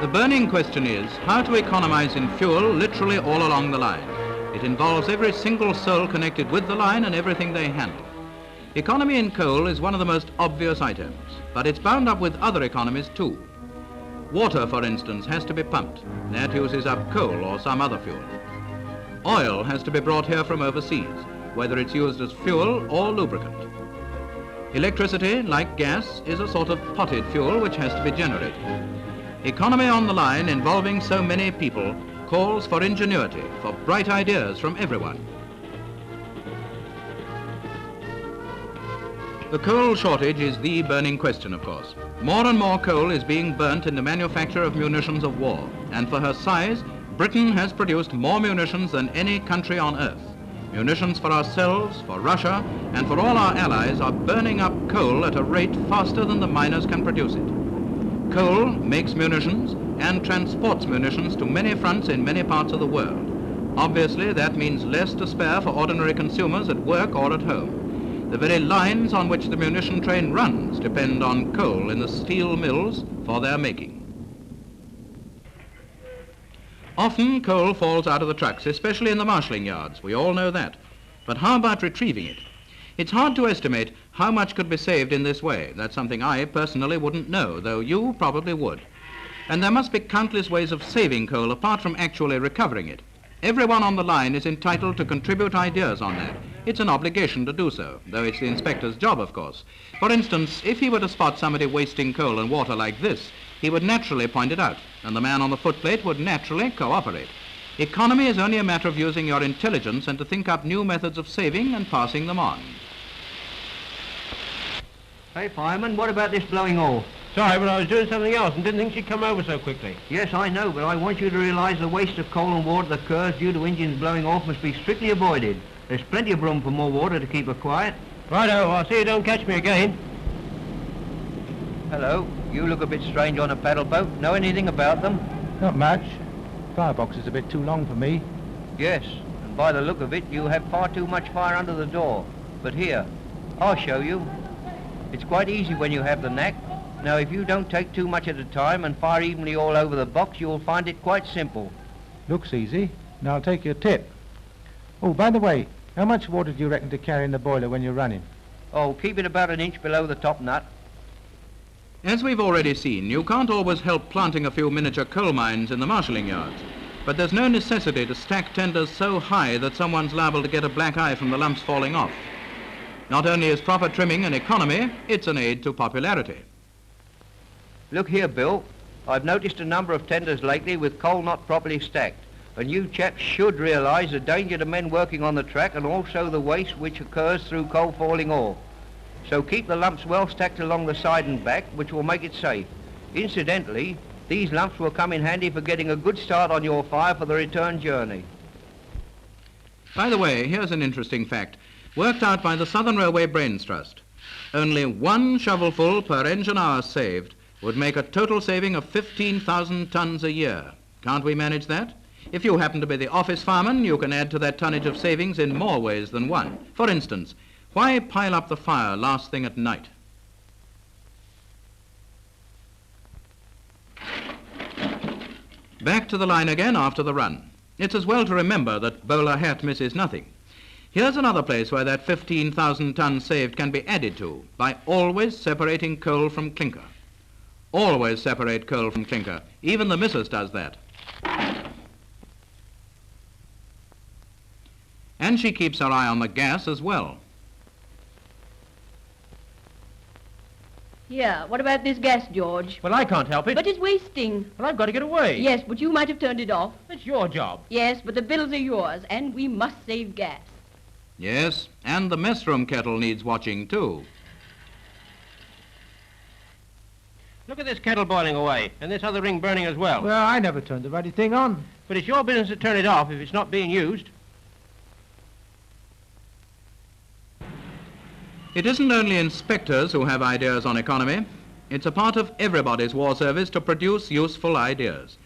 The burning question is how to economize in fuel literally all along the line. It involves every single soul connected with the line and everything they handle. Economy in coal is one of the most obvious items, but it's bound up with other economies too. Water, for instance, has to be pumped. That uses up coal or some other fuel. Oil has to be brought here from overseas, whether it's used as fuel or lubricant. Electricity, like gas, is a sort of potted fuel which has to be generated. Economy on the line involving so many people calls for ingenuity, for bright ideas from everyone. The coal shortage is the burning question, of course. More and more coal is being burnt in the manufacture of munitions of war, and for her size, Britain has produced more munitions than any country on earth. Munitions for ourselves, for Russia, and for all our allies are burning up coal at a rate faster than the miners can produce it. Coal makes munitions and transports munitions to many fronts in many parts of the world. Obviously, that means less to spare for ordinary consumers at work or at home. The very lines on which the munition train runs depend on coal in the steel mills for their making. Often coal falls out of the trucks, especially in the marshalling yards. We all know that. But how about retrieving it? It's hard to estimate how much could be saved in this way. That's something I personally wouldn't know, though you probably would. And there must be countless ways of saving coal apart from actually recovering it. Everyone on the line is entitled to contribute ideas on that. It's an obligation to do so, though it's the inspector's job, of course. For instance, if he were to spot somebody wasting coal and water like this, he would naturally point it out, and the man on the footplate would naturally cooperate. Economy is only a matter of using your intelligence and to think up new methods of saving and passing them on. Hey, fireman, what about this blowing off? Sorry, but I was doing something else and didn't think she'd come over so quickly. Yes, I know, but I want you to realise the waste of coal and water that occurs due to engines blowing off must be strictly avoided. There's plenty of room for more water to keep her quiet. Righto, I'll see you don't catch me again. Hello, you look a bit strange on a paddle boat. Know anything about them? Not much. Firebox is a bit too long for me. Yes, and by the look of it, you have far too much fire under the door. But here, I'll show you. It's quite easy when you have the knack. Now, if you don't take too much at a time and fire evenly all over the box, you'll find it quite simple. Looks easy. Now I'll take your tip. Oh, by the way, how much water do you reckon to carry in the boiler when you're running? Oh, keep it about an inch below the top nut. As we've already seen, you can't always help planting a few miniature coal mines in the marshalling yards. But there's no necessity to stack tenders so high that someone's liable to get a black eye from the lumps falling off. Not only is proper trimming an economy, it's an aid to popularity. Look here, Bill. I've noticed a number of tenders lately with coal not properly stacked. And you chaps should realise the danger to men working on the track and also the waste which occurs through coal falling off. So keep the lumps well stacked along the side and back, which will make it safe. Incidentally, these lumps will come in handy for getting a good start on your fire for the return journey. By the way, here's an interesting fact, worked out by the Southern Railway Brains Trust. Only one shovelful per engine hour saved would make a total saving of 15,000 tons a year. Can't we manage that? If you happen to be the office fireman, you can add to that tonnage of savings in more ways than one. For instance, why pile up the fire last thing at night? Back to the line again after the run. It's as well to remember that bowler hat misses nothing. Here's another place where that 15,000 tons saved can be added to by always separating coal from clinker. Always separate coal from clinker. Even the missus does that. And she keeps her eye on the gas as well. Here, what about this gas, George? Well, I can't help it. But it's wasting. Well, I've got to get away. Yes, but you might have turned it off. It's your job. Yes, but the bills are yours, and we must save gas. Yes, and the mess room kettle needs watching too. Look at this kettle boiling away, and this other ring burning as well. Well, I never turned the bloody thing on. But it's your business to turn it off if it's not being used. It isn't only inspectors who have ideas on economy. It's a part of everybody's war service to produce useful ideas.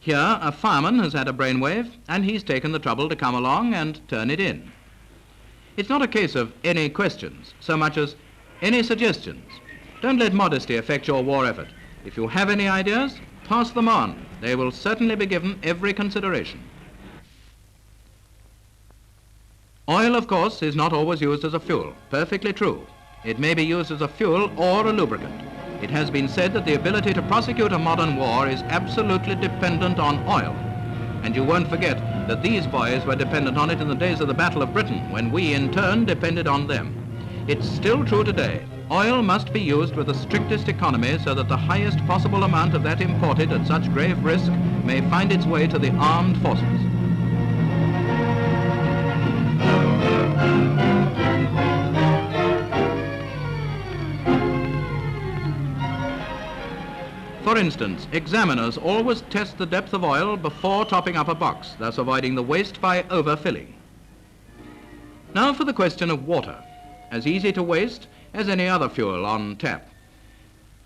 Here, a fireman has had a brainwave, and he's taken the trouble to come along and turn it in. It's not a case of any questions, so much as any suggestions. Don't let modesty affect your war effort. If you have any ideas, pass them on. They will certainly be given every consideration. Oil, of course, is not always used as a fuel. Perfectly true. It may be used as a fuel or a lubricant. It has been said that the ability to prosecute a modern war is absolutely dependent on oil. And you won't forget that these boys were dependent on it in the days of the Battle of Britain, when we in turn depended on them. It's still true today. Oil must be used with the strictest economy so that the highest possible amount of that imported at such grave risk may find its way to the armed forces. For instance, examiners always test the depth of oil before topping up a box, thus avoiding the waste by overfilling. Now for the question of water, as easy to waste as any other fuel on tap.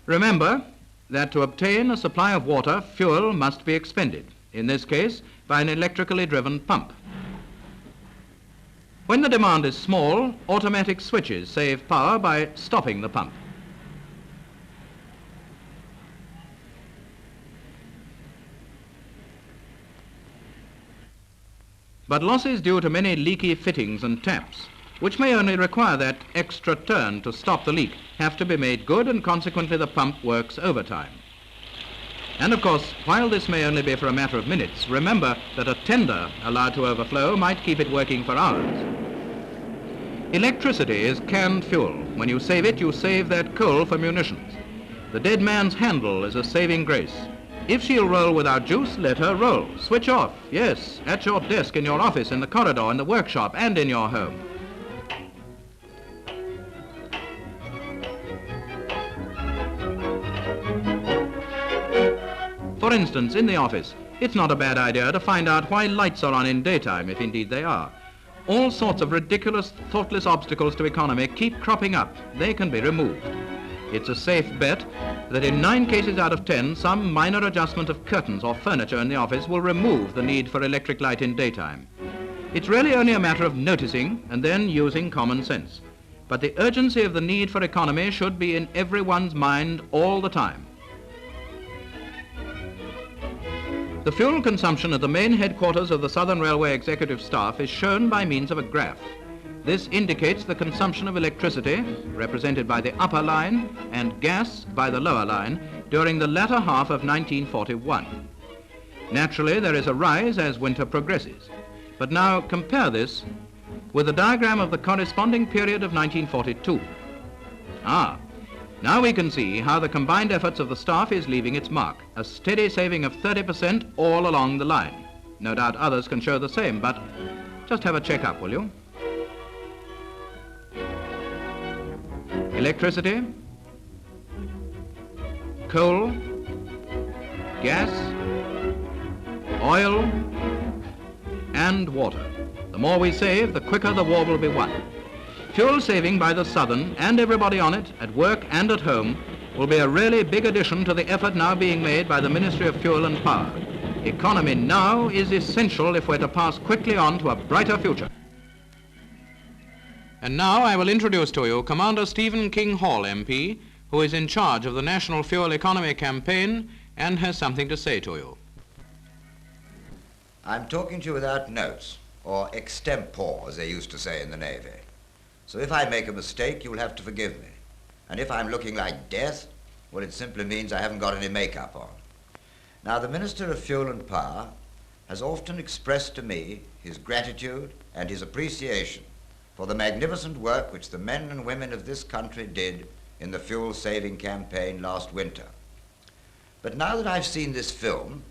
Remember that to obtain a supply of water, fuel must be expended, in this case by an electrically driven pump. When the demand is small, automatic switches save power by stopping the pump. But losses due to many leaky fittings and taps, which may only require that extra turn to stop the leak, have to be made good, and consequently the pump works overtime. And of course, while this may only be for a matter of minutes, remember that a tender allowed to overflow might keep it working for hours. Electricity is canned fuel. When you save it, you save that coal for munitions. The dead man's handle is a saving grace. If she'll roll without juice, let her roll. Switch off, yes, at your desk, in your office, in the corridor, in the workshop, and in your home. For instance, in the office, it's not a bad idea to find out why lights are on in daytime, if indeed they are. All sorts of ridiculous, thoughtless obstacles to economy keep cropping up. They can be removed. It's a safe bet that in 9 cases out of 10, some minor adjustment of curtains or furniture in the office will remove the need for electric light in daytime. It's really only a matter of noticing and then using common sense. But the urgency of the need for economy should be in everyone's mind all the time. The fuel consumption at the main headquarters of the Southern Railway Executive Staff is shown by means of a graph. This indicates the consumption of electricity, represented by the upper line, and gas by the lower line, during the latter half of 1941. Naturally, there is a rise as winter progresses. But now compare this with the diagram of the corresponding period of 1942. Now we can see how the combined efforts of the staff is leaving its mark, a steady saving of 30% all along the line. No doubt others can show the same, but just have a check-up, will you? Electricity, coal, gas, oil, and water. The more we save, the quicker the war will be won. Fuel saving by the Southern and everybody on it, at work and at home, will be a really big addition to the effort now being made by the Ministry of Fuel and Power. Economy now is essential if we're to pass quickly on to a brighter future. And now I will introduce to you Commander Stephen King Hall, MP, who is in charge of the National Fuel Economy Campaign and has something to say to you. I'm talking to you without notes, or extempore, as they used to say in the Navy. So if I make a mistake, you'll have to forgive me. And if I'm looking like death, well, it simply means I haven't got any makeup on. Now, the Minister of Fuel and Power has often expressed to me his gratitude and his appreciation for the magnificent work which the men and women of this country did in the fuel-saving campaign last winter. But now that I've seen this film,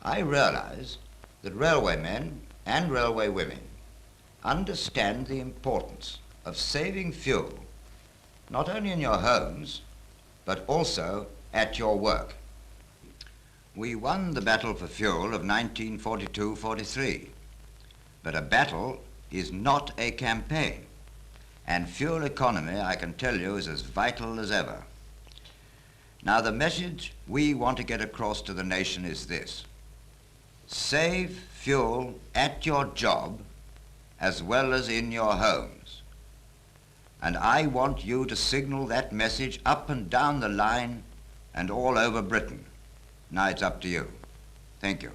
I realize that railway men and railway women understand the importance of saving fuel, not only in your homes, but also at your work. We won the battle for fuel of 1942-43, but a battle is not a campaign, and fuel economy, I can tell you, is as vital as ever. Now, the message we want to get across to the nation is this: save fuel at your job as well as in your homes. And I want you to signal that message up and down the line and all over Britain. Now it's up to you. Thank you.